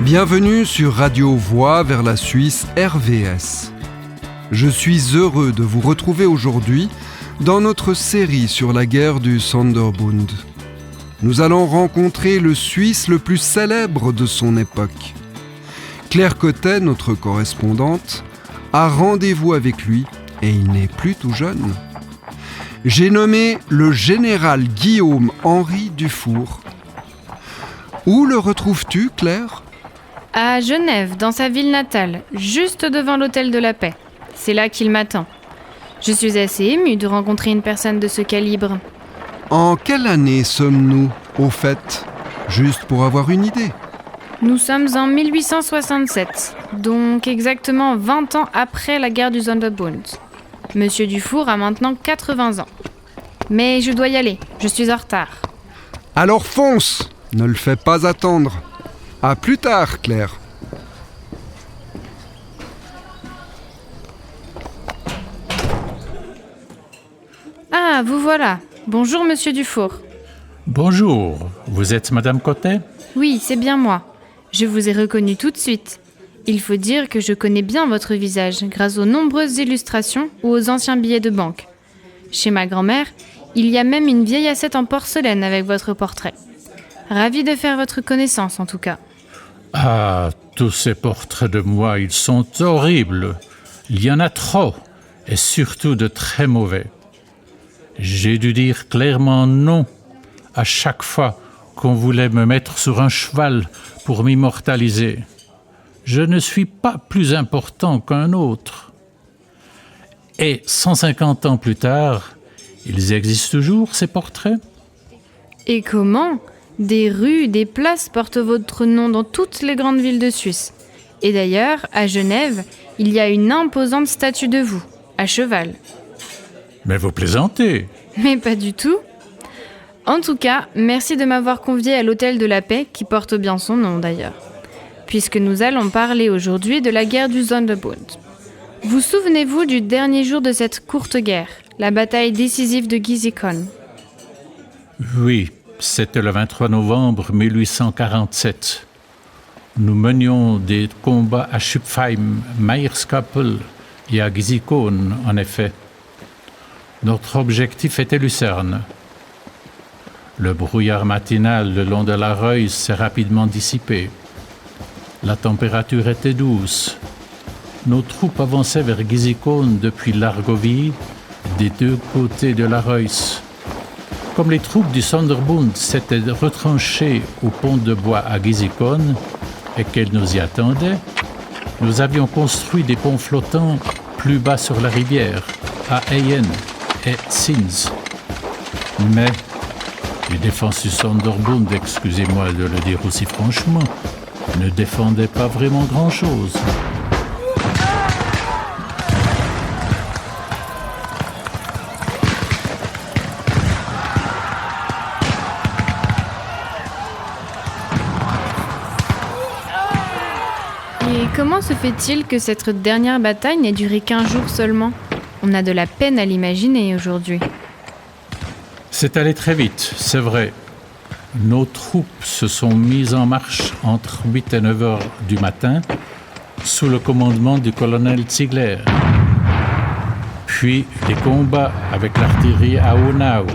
Bienvenue sur Radio Voix vers la Suisse RVS. Je suis heureux de vous retrouver aujourd'hui dans notre série sur la guerre du Sonderbund. Nous allons rencontrer le Suisse le plus célèbre de son époque. Claire Cotet, notre correspondante, a rendez-vous avec lui et il n'est plus tout jeune. J'ai nommé le général Guillaume-Henri Dufour. Où le retrouves-tu, Claire ? À Genève, dans sa ville natale, juste devant l'hôtel de la Paix. C'est là qu'il m'attend. Je suis assez émue de rencontrer une personne de ce calibre. En quelle année sommes-nous, au fait ? Juste pour avoir une idée. Nous sommes en 1867, donc exactement 20 ans après la guerre du Sonderbund. Monsieur Dufour a maintenant 80 ans. Mais je dois y aller, je suis en retard. Alors fonce ! Ne le fais pas attendre. À plus tard, Claire. Ah, vous voilà. Bonjour, monsieur Dufour. Bonjour, vous êtes Madame Cotet ? Oui, c'est bien moi. Je vous ai reconnu tout de suite. Il faut dire que je connais bien votre visage grâce aux nombreuses illustrations ou aux anciens billets de banque. Chez ma grand-mère, il y a même une vieille assiette en porcelaine avec votre portrait. Ravie de faire votre connaissance, en tout cas. Ah, tous ces portraits de moi, ils sont horribles. Il y en a trop, et surtout de très mauvais. J'ai dû dire clairement non à chaque fois qu'on voulait me mettre sur un cheval pour m'immortaliser. Je ne suis pas plus important qu'un autre. Et 150 ans plus tard, ils existent toujours, ces portraits ? Et comment ? Des rues, des places portent votre nom dans toutes les grandes villes de Suisse. Et d'ailleurs, à Genève, il y a une imposante statue de vous, à cheval. Mais vous plaisantez. Mais pas du tout. En tout cas, merci de m'avoir convié à l'hôtel de la Paix, qui porte bien son nom d'ailleurs. Puisque nous allons parler aujourd'hui de la guerre du Sonderbund. Vous souvenez-vous du dernier jour de cette courte guerre, la bataille décisive de Giesigon ? Oui, c'était le 23 novembre 1847. Nous menions des combats à Schupfheim, Meierskappel et à Giesigon, en effet. Notre objectif était Lucerne. Le brouillard matinal le long de la Reuss s'est rapidement dissipé. La température était douce. Nos troupes avançaient vers Giesigon depuis l'Argovie, des deux côtés de la Reuss. Comme les troupes du Sonderbund s'étaient retranchées au pont de bois à Giesigon et qu'elles nous y attendaient, nous avions construit des ponts flottants plus bas sur la rivière, à Eyen et Sins. Mais les défenses du Sonderbund, excusez-moi de le dire aussi franchement, ne défendaient pas vraiment grand-chose. Et comment se fait-il que cette dernière bataille n'ait duré qu'1 jour seulement ? On a de la peine à l'imaginer aujourd'hui. C'est allé très vite, c'est vrai. Nos troupes se sont mises en marche entre 8 et 9 heures du matin sous le commandement du colonel Ziegler. Puis des combats avec l'artillerie à Onau.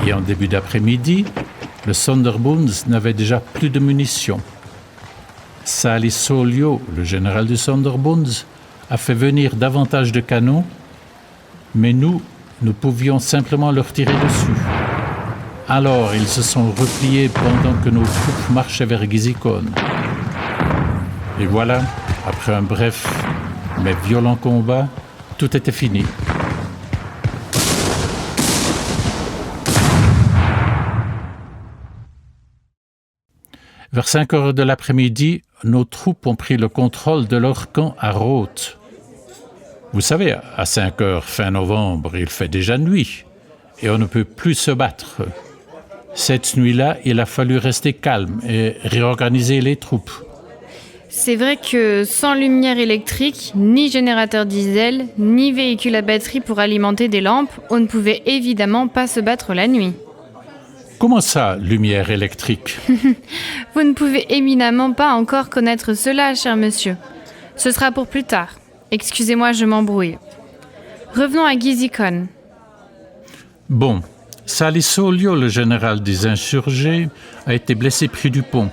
Et en début d'après-midi, le Sonderbund n'avait déjà plus de munitions. Sali Solio, le général du Sonderbund, a fait venir davantage de canons, mais nous pouvions simplement leur tirer dessus. Alors, ils se sont repliés pendant que nos troupes marchaient vers Giesigon. Et voilà, après un bref mais violent combat, tout était fini. Vers 5 heures de l'après-midi, nos troupes ont pris le contrôle de leur camp à Roth. Vous savez, à 5 heures fin novembre, il fait déjà nuit et on ne peut plus se battre. Cette nuit-là, il a fallu rester calme et réorganiser les troupes. C'est vrai que sans lumière électrique, ni générateur diesel, ni véhicule à batterie pour alimenter des lampes, on ne pouvait évidemment pas se battre la nuit. Comment ça, lumière électrique? Vous ne pouvez éminemment pas encore connaître cela, cher monsieur. Ce sera pour plus tard. Excusez-moi, je m'embrouille. Revenons à Gizikon. Bon, Salisolio, le général des insurgés, a été blessé près du pont.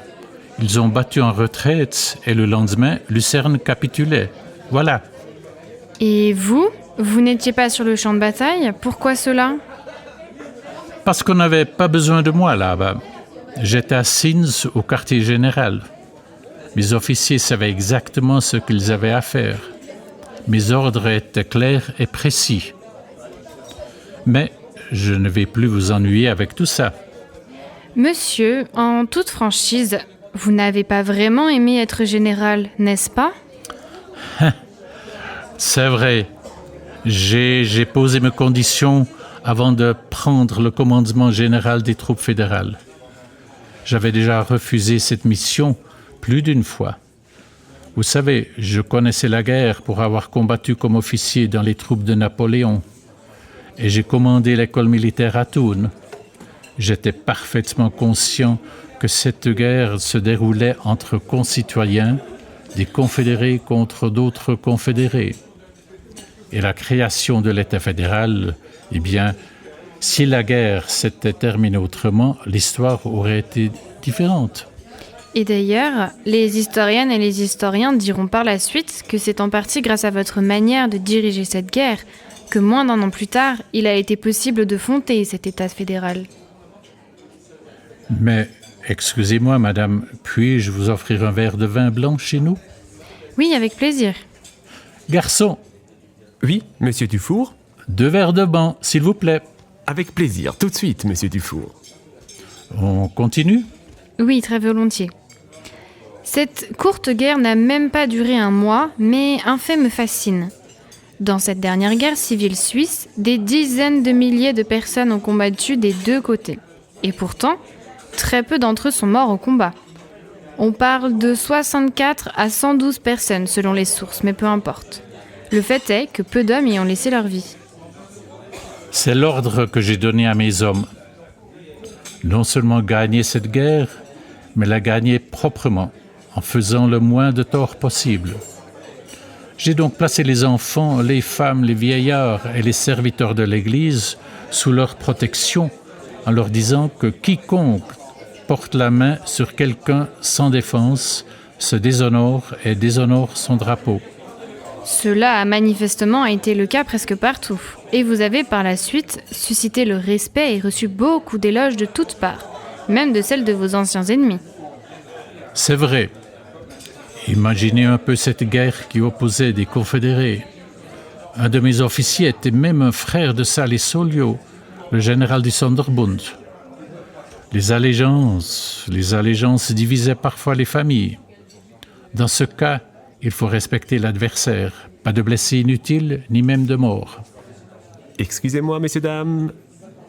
Ils ont battu en retraite et le lendemain, Lucerne capitulait. Voilà. Et vous? Vous n'étiez pas sur le champ de bataille? Pourquoi cela? Parce qu'on n'avait pas besoin de moi là-bas. J'étais à Sins, au quartier général. Mes officiers savaient exactement ce qu'ils avaient à faire. Mes ordres étaient clairs et précis. Mais je ne vais plus vous ennuyer avec tout ça. Monsieur, en toute franchise, vous n'avez pas vraiment aimé être général, n'est-ce pas? C'est vrai. J'ai posé mes conditions avant de prendre le commandement général des troupes fédérales. J'avais déjà refusé cette mission plus d'une fois. Vous savez, je connaissais la guerre pour avoir combattu comme officier dans les troupes de Napoléon. Et j'ai commandé l'école militaire à Thun. J'étais parfaitement conscient que cette guerre se déroulait entre concitoyens, des confédérés contre d'autres confédérés. Et la création de l'État fédéral, eh bien, si la guerre s'était terminée autrement, l'histoire aurait été différente. Et d'ailleurs, les historiennes et les historiens diront par la suite que c'est en partie grâce à votre manière de diriger cette guerre que moins d'un an plus tard, il a été possible de fonder cet État fédéral. Mais, excusez-moi, madame, puis-je vous offrir un verre de vin blanc chez nous? Oui, avec plaisir. Garçon! Oui, monsieur Dufour? 2 verres de banc, s'il vous plaît. Avec plaisir, tout de suite, monsieur Dufour. On continue? Oui, très volontiers. Cette courte guerre n'a même pas duré un mois, mais un fait me fascine. Dans cette dernière guerre civile suisse, des dizaines de milliers de personnes ont combattu des deux côtés. Et pourtant, très peu d'entre eux sont morts au combat. On parle de 64 à 112 personnes selon les sources, mais peu importe. Le fait est que peu d'hommes y ont laissé leur vie. C'est l'ordre que j'ai donné à mes hommes. Non seulement gagner cette guerre, mais la gagner proprement, en faisant le moins de tort possible. J'ai donc placé les enfants, les femmes, les vieillards et les serviteurs de l'Église sous leur protection, en leur disant que quiconque porte la main sur quelqu'un sans défense se déshonore et déshonore son drapeau. Cela a manifestement été le cas presque partout. Et vous avez par la suite suscité le respect et reçu beaucoup d'éloges de toutes parts, même de celles de vos anciens ennemis. C'est vrai. Imaginez un peu cette guerre qui opposait des confédérés. Un de mes officiers était même un frère de Salisolio, le général du Sonderbund. Les allégeances divisaient parfois les familles. Dans ce cas, il faut respecter l'adversaire. Pas de blessés inutiles, ni même de morts. Excusez-moi, messieurs, dames.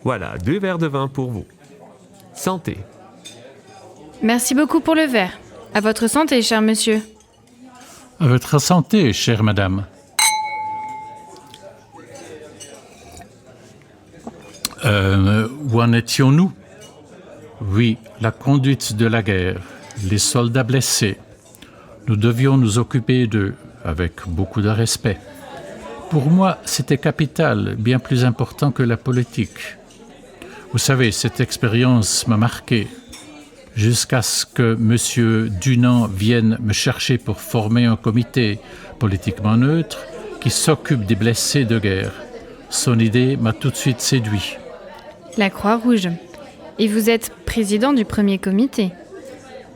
Voilà, 2 verres de vin pour vous. Santé. Merci beaucoup pour le verre. À votre santé, cher monsieur. À votre santé, chère madame. Où en étions-nous? Oui, la conduite de la guerre, les soldats blessés. Nous devions nous occuper d'eux avec beaucoup de respect. Pour moi, c'était capital, bien plus important que la politique. Vous savez, cette expérience m'a marqué, jusqu'à ce que M. Dunant vienne me chercher pour former un comité politiquement neutre qui s'occupe des blessés de guerre. Son idée m'a tout de suite séduit. La Croix-Rouge. Et vous êtes président du premier comité.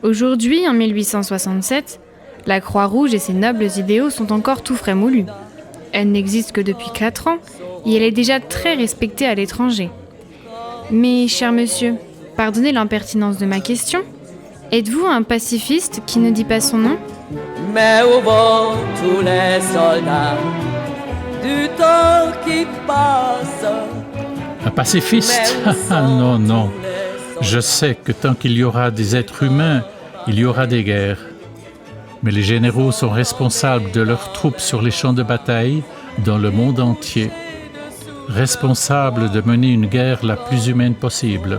Aujourd'hui, en 1867, la Croix-Rouge et ses nobles idéaux sont encore tout frais moulus. Elle n'existe que depuis 4 ans et elle est déjà très respectée à l'étranger. Mais, cher monsieur, pardonnez l'impertinence de ma question, êtes-vous un pacifiste qui ne dit pas son nom? Mais où vont tous les soldats du temps qui passe? Un pacifiste? Non, non. Je sais que tant qu'il y aura des êtres humains, il y aura des guerres. Mais les généraux sont responsables de leurs troupes sur les champs de bataille dans le monde entier. Responsables de mener une guerre la plus humaine possible.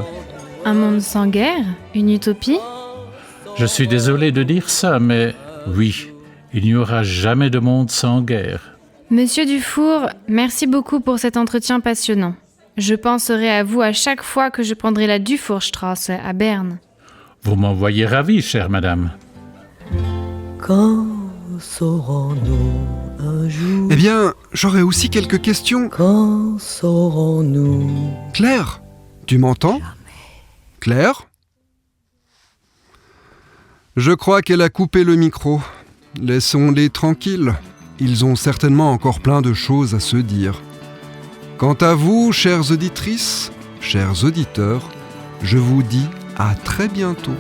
Un monde sans guerre? Une utopie? Je suis désolé de dire ça, mais oui, il n'y aura jamais de monde sans guerre. Monsieur Dufour, merci beaucoup pour cet entretien passionnant. Je penserai à vous à chaque fois que je prendrai la Dufourstrasse à Berne. Vous m'en voyez ravi, chère madame. Quand saurons-nous un jour? Eh bien, j'aurais aussi quelques questions. Quand saurons-nous? Claire, tu m'entends? Claire? Je crois qu'elle a coupé le micro. Laissons-les tranquilles. Ils ont certainement encore plein de choses à se dire. Quant à vous, chères auditrices, chers auditeurs, je vous dis à très bientôt.